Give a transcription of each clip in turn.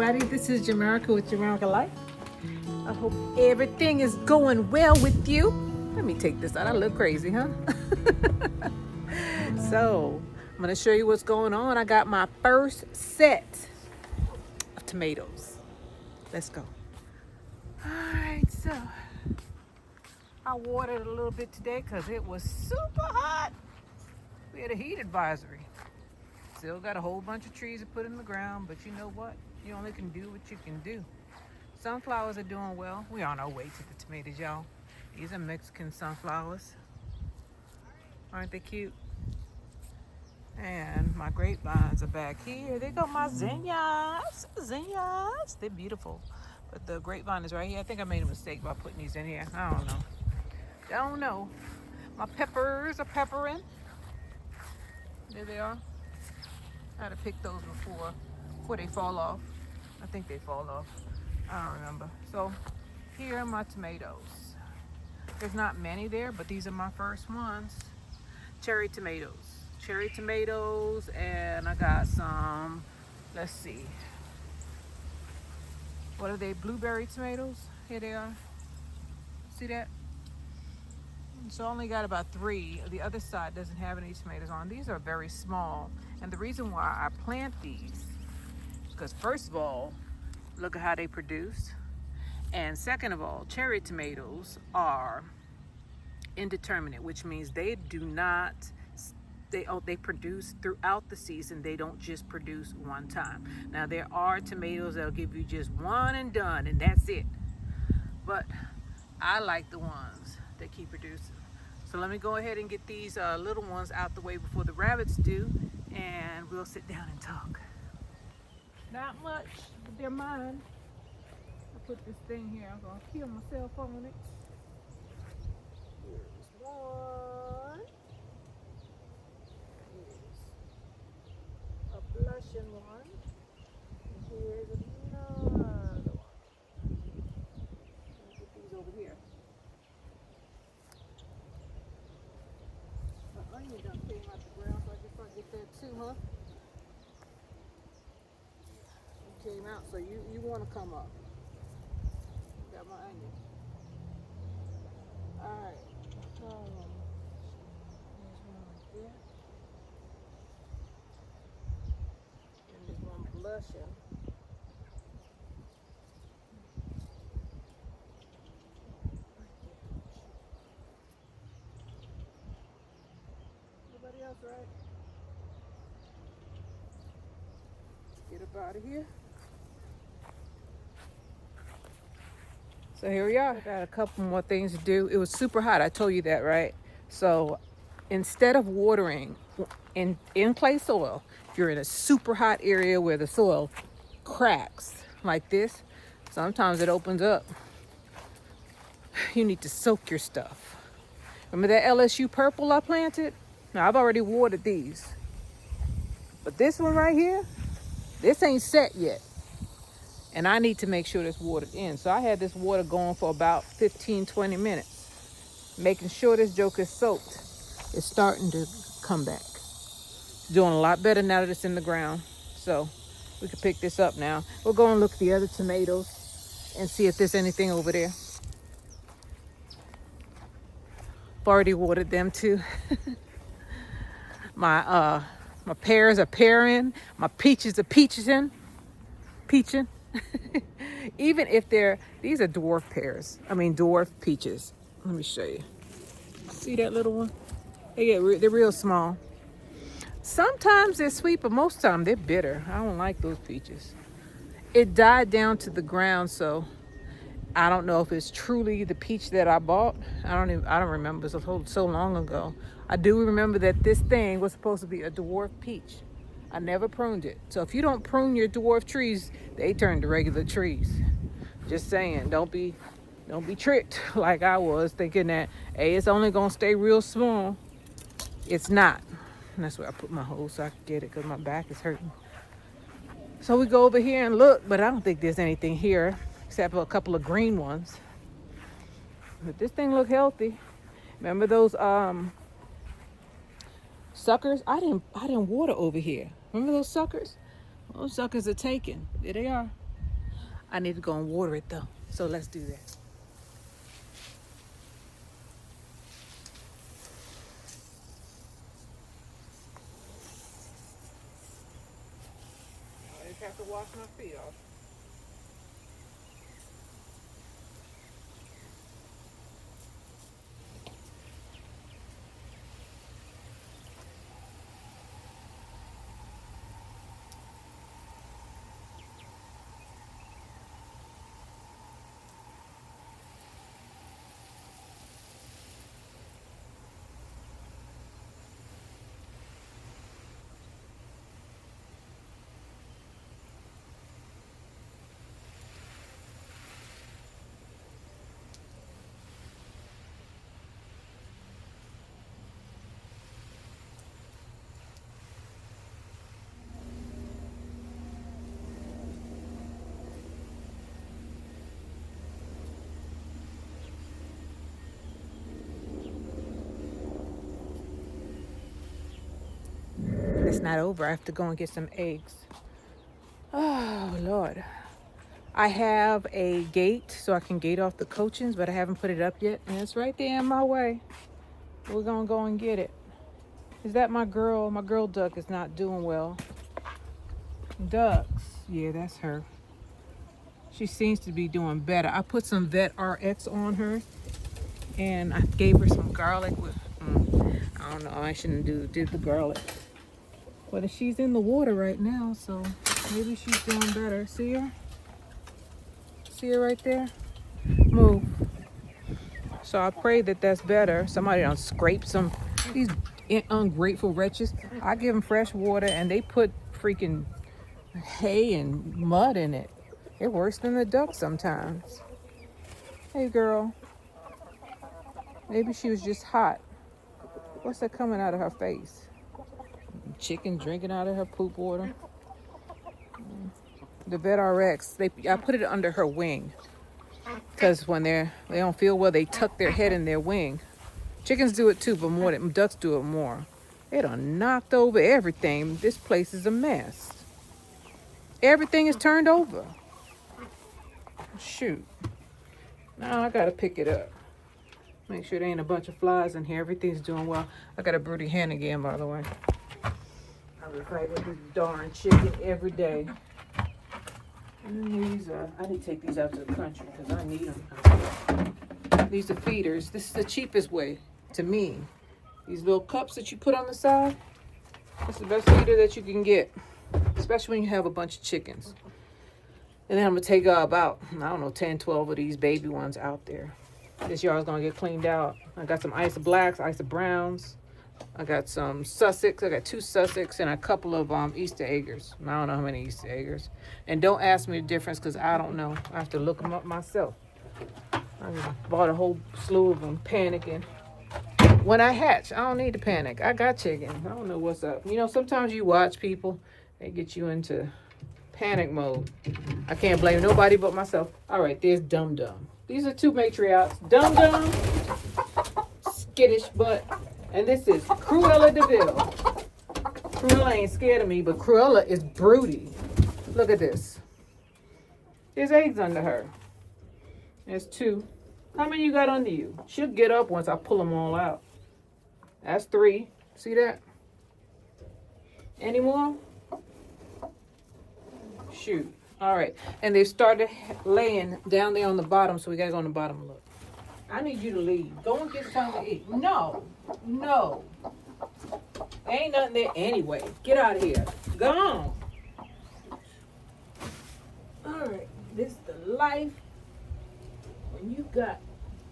everybody. This is Jamaica with Jamaica Life. I hope everything is going well with you. Let me take this out. I look crazy, huh? So, I'm going to show you what's going on. I got my first set of tomatoes. Let's go. All right, so I watered a little bit today because it was super hot. We had a heat advisory. Still got a whole bunch of trees to put in the ground, but you know what? You only can do what you can do. Sunflowers are doing well. We're on our way to the tomatoes, y'all. These are Mexican sunflowers. Aren't they cute? And my grapevines are back here. They got my zinnias. Zinnias. They're beautiful. But the grapevine is right here. I think I made a mistake by putting these in here. I don't know. Don't know. My peppers are peppering. There they are. I had to pick those before they fall off. I think they fall off. I don't remember. So here are my tomatoes. There's not many there, but these are my first ones. Cherry tomatoes. Cherry tomatoes, and I got some, let's see. What are they? Blueberry tomatoes? Here they are. See that? So I only got about 3. The other side doesn't have any tomatoes on. These are very small. And the reason why I plant these, because first of all, look at how they produce. And second of all, cherry tomatoes are indeterminate, which means they do not, they produce throughout the season. They don't just produce one time. Now there are tomatoes that'll give you just one and done, and that's it. But I like the ones that keep producing. So let me go ahead and get these little ones out the way before the rabbits do, and we'll sit down and talk. Not much, but they're mine. I put this thing here. I'm gonna kill myself on it. Here's one. Here's a blushing one. And here's another one. Let me put these over here. The onion done came out the ground, so I guess I'll get that too, huh? It came out, so you want to come up. Got my onion. Alright. There's one right there. And there's one blushing. Nobody else, right? Let's get up out of here. So here we are. I got a couple more things to do. It was super hot. I told you that, right? So instead of watering in clay soil, if you're in a super hot area where the soil cracks like this, sometimes it opens up. You need to soak your stuff. Remember that LSU purple I planted? Now I've already watered these. But this one right here, this ain't set yet. And I need to make sure it's watered in. So I had this water going for about 15-20 minutes, making sure this joke is soaked. It's starting to come back. It's doing a lot better now that it's in the ground. So we can pick this up now. We'll go and look at the other tomatoes and see if there's anything over there. I've already watered them too. My pears are pearing. My peaches are peaching. Even if these are dwarf pears. Dwarf peaches. Let me show you. See that little one? They're real small. Sometimes they're sweet, but most of the time they're bitter. I don't like those peaches. It died down to the ground, so I don't know if it's truly the peach that I bought. I don't remember. It was so long ago. I do remember that this thing was supposed to be a dwarf peach. I never pruned it. So if you don't prune your dwarf trees, they turn to regular trees. Just saying, don't be tricked like I was, thinking that, hey, it's only gonna stay real small. It's not. And that's where I put my hose so I can get it, because my back is hurting. So we go over here and look, but I don't think there's anything here except for a couple of green ones. But this thing look healthy. Remember those suckers? I didn't water over here. Remember those suckers? Those suckers are taken. There they are. I need to go and water it though. So let's do that. I just have to wash my feet off. But it's not over. I have to go and get some eggs. Oh, Lord. I have a gate so I can gate off the cochins, but I haven't put it up yet. And it's right there in my way. We're going to go and get it. Is that my girl? My girl duck is not doing well. Ducks. Yeah, that's her. She seems to be doing better. I put some Vet RX on her. And I gave her some garlic with... I don't know. I shouldn't did the garlic. But she's in the water right now, so maybe she's doing better. See her? See her right there? Move. So I pray that that's better. Somebody done scrape some, these ungrateful wretches. I give them fresh water and they put freaking hay and mud in it. They're worse than the ducks sometimes. Hey girl. Maybe she was just hot. What's that coming out of her face? Chicken drinking out of her poop water. The Vet RX, I put it under her wing. Because when they don't feel well, they tuck their head in their wing. Chickens do it too, but ducks do it more. They done knocked over everything. This place is a mess. Everything is turned over. Shoot. Now I gotta pick it up. Make sure there ain't a bunch of flies in here. Everything's doing well. I got a broody hen again, by the way. I was fighting with this darn chicken every day. And these I need to take these out to the country because I need them. These are feeders. This is the cheapest way to me. These little cups that you put on the side. That's the best feeder that you can get, especially when you have a bunch of chickens. And then I'm gonna take about, I don't know, 10, 12 of these baby ones out there. This yard's gonna get cleaned out. I got some Ice of Blacks, Ice of Browns. I got some Sussex. I got 2 Sussex and a couple of Easter eggers. I don't know how many Easter eggers. And don't ask me the difference because I don't know. I have to look them up myself. I bought a whole slew of them, panicking. When I hatch, I don't need to panic. I got chickens. I don't know what's up. You know, sometimes you watch people, they get you into panic mode. I can't blame nobody but myself. All right, there's Dum Dum. These are 2 matriarchs. Dum Dum, skittish butt. And this is Cruella DeVille. Cruella ain't scared of me, but Cruella is broody. Look at this. There's eggs under her. There's 2. How many you got under you? She'll get up once I pull them all out. That's 3. See that? Any more? Shoot. All right. And they've started laying down there on the bottom, so we got to go on the bottom and look. I need you to leave. Go and get something to eat. No. No. Ain't nothing there anyway. Get out of here. Go on. All right. This is the life when you got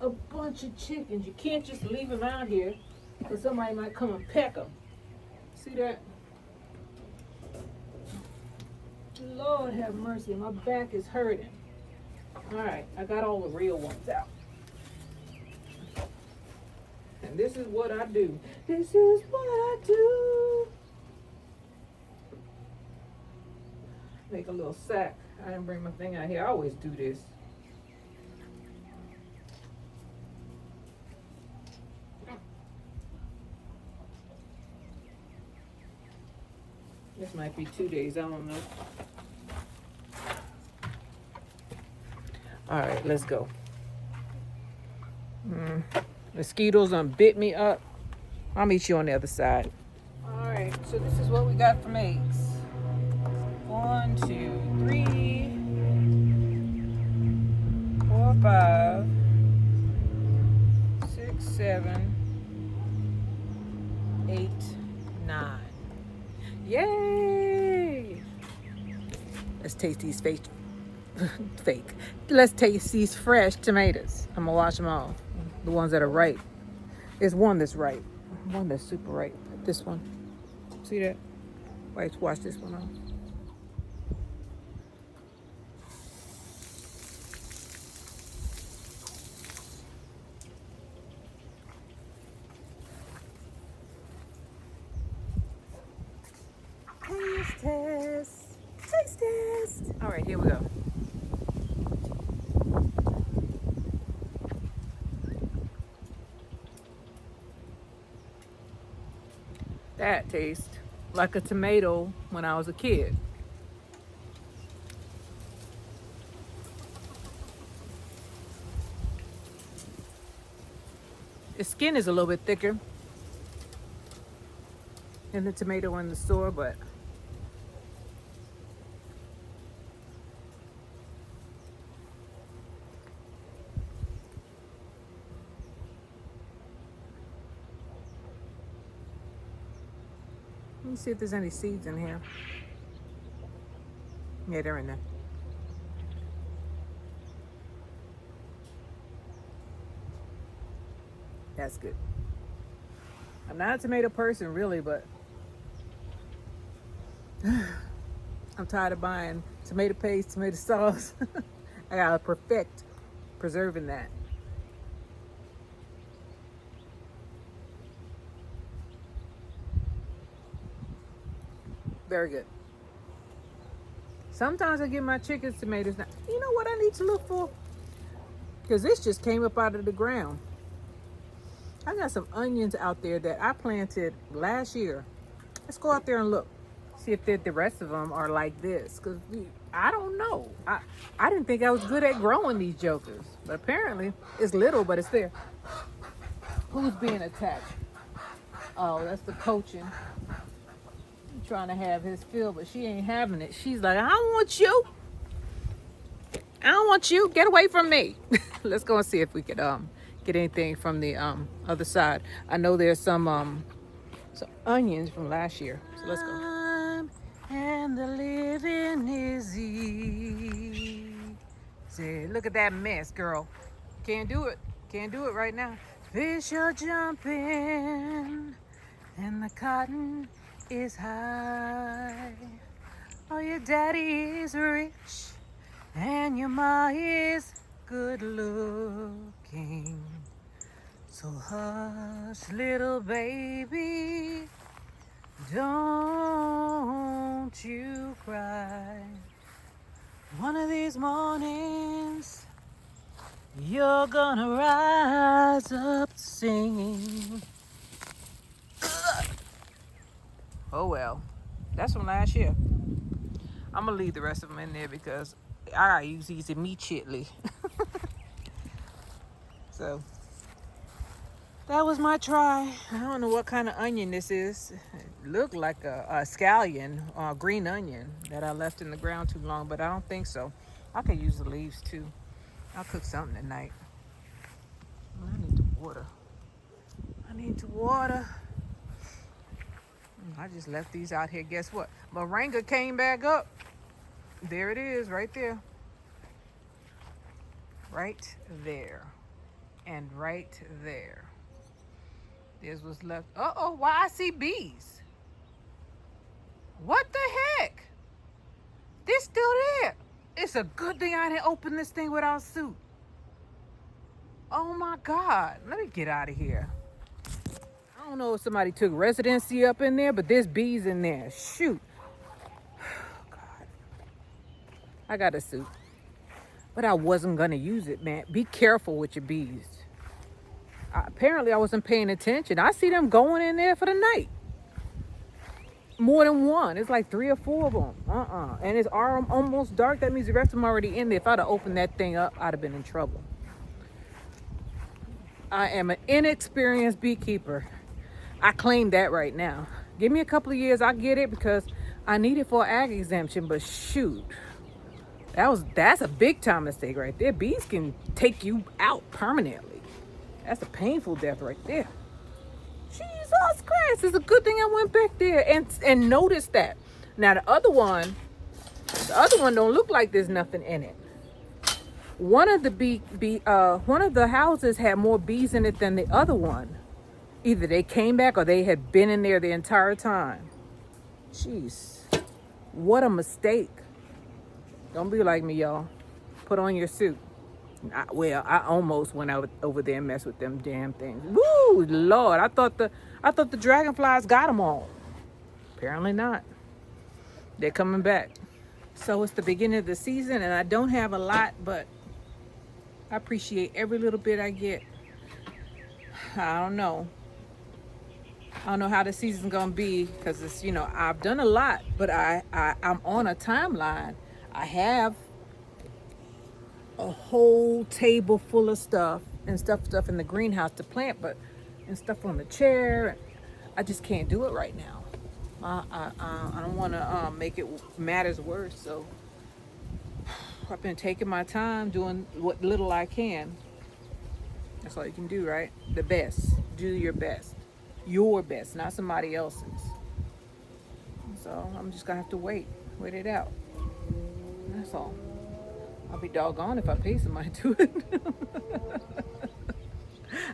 a bunch of chickens. You can't just leave them out here because somebody might come and peck them. See that? Lord have mercy. My back is hurting. All right. I got all the real ones out. And this is what I do. This is what I do. Make a little sack. I didn't bring my thing out here. I always do this. This might be 2 days. I don't know. All right, let's go. Mosquitoes done bit me up. I'll meet you on the other side. All right, so this is what we got from eggs. 1, 2, 3, 4, 5, 6, 7, 8, 9. Yay! Let's taste these fake. Let's taste these fresh tomatoes. I'm gonna wash them off. The ones that are ripe. There's one that's ripe. One that's super ripe. This one. See that? Wait, wash this one off. Taste test. Taste test. All right, here we go. That tastes like a tomato when I was a kid. The skin is a little bit thicker than the tomato in the store, but let me see if there's any seeds in here. Yeah, they're in there. That's good. I'm not a tomato person really, but I'm tired of buying tomato paste, tomato sauce. I gotta perfect preserving that. Very good. Sometimes I give my chickens tomatoes. Now, you know what I need to look for? Because this just came up out of the ground. I got some onions out there that I planted last year. Let's go out there and look. See if the rest of them are like this. Because I don't know. I didn't think I was good at growing these jokers. But apparently, it's little, but it's there. Who's being attacked? Oh, that's the coaching. Trying to have his fill, but she ain't having it. She's like, I don't want you. I don't want you. Get away from me. Let's go and see if we could get anything from the other side. I know there's some onions from last year. So let's go. And the living is easy. Look at that mess, girl. Can't do it. Can't do it right now. Fish are jumping and the cotton is high. Oh, your daddy is rich and your ma is good looking. So hush, little baby, don't you cry. One of these mornings you're gonna rise up singing. Oh well, that's from last year. I'm gonna leave the rest of them in there because I gotta use these immediately. So that was my try. I don't know what kind of onion this is. It looked like a scallion or green onion that I left in the ground too long, but I don't think so. I could use the leaves too. I'll cook something tonight. I need to water. I need to water. I just left these out here. Guess what? Moringa came back up. There it is, right there. Right there. And right there. There's what's left. Uh-oh, why I see bees? What the heck? They're still there. It's a good thing I didn't open this thing without suit. Oh my God. Let me get out of here. I don't know if somebody took residency up in there, but there's bees in there. Shoot. Oh, God. I got a suit. But I wasn't going to use it, man. Be careful with your bees. Apparently, I wasn't paying attention. I see them going in there for the night. more than one. It's like 3 or 4 of them. And it's almost dark. That means the rest of them already in there. If I'd have opened that thing up, I'd have been in trouble. I am an inexperienced beekeeper. I claim that right now. Give me a couple of years, I get it because I need it for ag exemption. But shoot, that's a big time mistake right there. Bees can take you out permanently. That's a painful death right there. Jesus Christ! It's a good thing I went back there and noticed that. Now the other one don't look like there's nothing in it. One of the houses had more bees in it than the other one. Either they came back or they had been in there the entire time. Jeez, what a mistake! Don't be like me, y'all. Put on your suit. I almost went out over there and messed with them damn things. Woo, Lord! I thought the dragonflies got them all. Apparently not. They're coming back. So it's the beginning of the season, and I don't have a lot, but I appreciate every little bit I get. I don't know how the season's gonna be because it's I've done a lot, but I'm on a timeline. I have a whole table full of stuff and stuff in the greenhouse to plant, and stuff on the chair. I just can't do it right now. I don't want to make it matters worse. So I've been taking my time doing what little I can. That's all you can do, right? The best. Do your best. Your best, not somebody else's. So I'm just gonna have to wait it out. That's all. I'll be doggone if I pay somebody to it.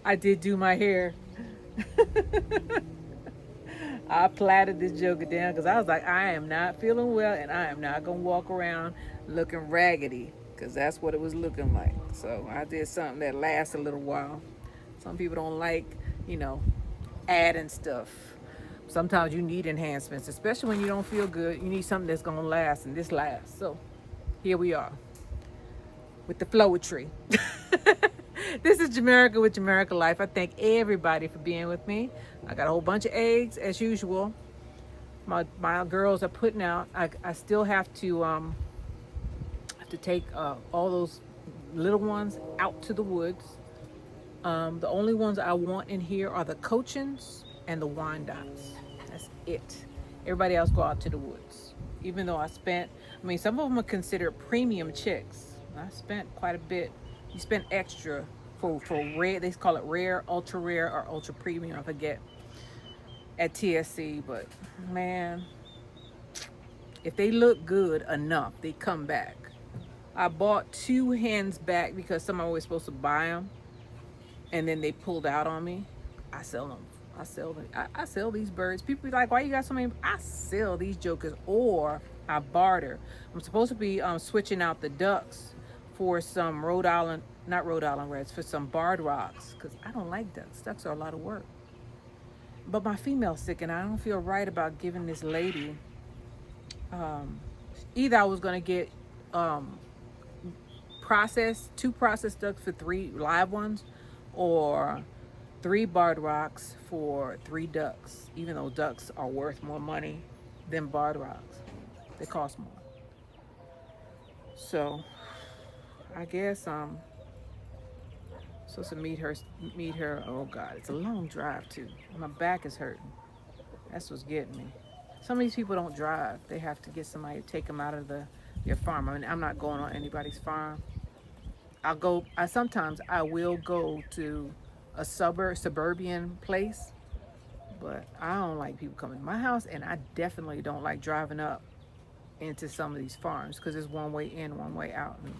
I did do my hair. I plaited this joker down because I was like, I am not feeling well and I am not going to walk around looking raggedy because that's what it was looking like. So I did something that lasts a little while. Some people don't like, adding stuff. Sometimes you need enhancements, especially when you don't feel good. You need something that's going to last, and this lasts. So here we are with the Poultry. This is Jamerica with Jamerica Life. I thank everybody for being with me. I got a whole bunch of eggs as usual. My girls are putting out. I still have to take all those little ones out to the woods. The only ones I want in here are the Cochins and the Wyandottes. That's it. Everybody else go out to the woods. Even though some of them are considered premium chicks. I spent quite a bit. You spend extra for rare. They call it rare, ultra rare, or ultra premium. I forget at TSC, but man, if they look good enough, they come back. I bought 2 hens back because somebody was supposed to buy them, and then they pulled out on me. I sell them. I sell these birds. People be like, "Why you got so many?" I sell these jokers, or I barter. I'm supposed to be switching out the ducks for some not Rhode Island Reds, for some barred rocks, because I don't like ducks. Ducks are a lot of work. But my female's sick, and I don't feel right about giving this lady. Either I was gonna get 2 processed ducks for 3 live ones, or 3 barred rocks for 3 ducks. Even though ducks are worth more money than barred rocks, they cost more. So I guess supposed to meet her. Oh God, it's a long drive too. My back is hurting. That's what's getting me. Some of these people don't drive. They have to get somebody to take them out of their farm. I mean, I'm not going on anybody's farm. Sometimes I will go to a suburban place, but I don't like people coming to my house, and I definitely don't like driving up into some of these farms because it's one way in, one way out, and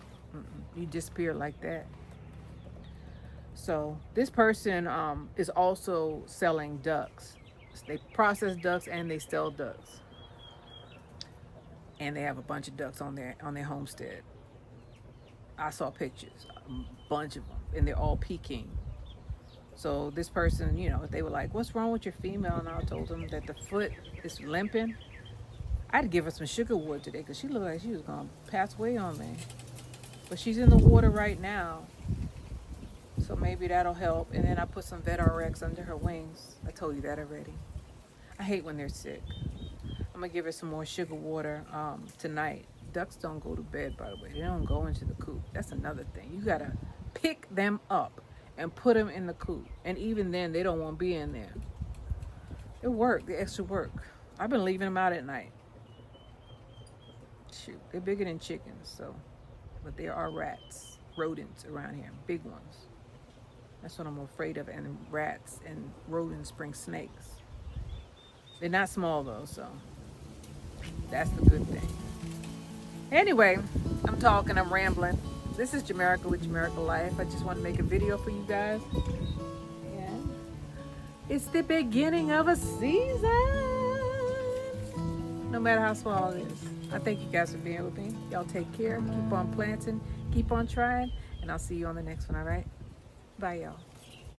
you disappear like that. So this person is also selling ducks. They process ducks and they sell ducks, and they have a bunch of ducks on their homestead. I saw pictures, a bunch of them, and they're all Peking. So this person, they were like, "What's wrong with your female?" And I told them that the foot is limping. I had to give her some sugar wood today because she looked like she was going to pass away on me. But she's in the water right now, so maybe that'll help. And then I put some VetRx under her wings. I told you that already. I hate when they're sick. I'm gonna give her some more sugar water tonight. Ducks don't go to bed, by the way. They don't go into the coop. That's another thing. You gotta pick them up and put them in the coop. And even then, they don't want to be in there. It work, the extra work. I've been leaving them out at night. Shoot, they're bigger than chickens, so. But there are rats, rodents around here, big ones. That's what I'm afraid of. And rats and rodents bring snakes. They're not small though, so that's the good thing. Anyway, I'm talking, I'm rambling. This is Jamerica with Jamerica Life. I just want to make a video for you guys. And it's the beginning of a season. No matter how small it is. I thank you guys for being with me. Y'all take care. Keep on planting. Keep on trying. And I'll see you on the next one, all right? Bye, y'all.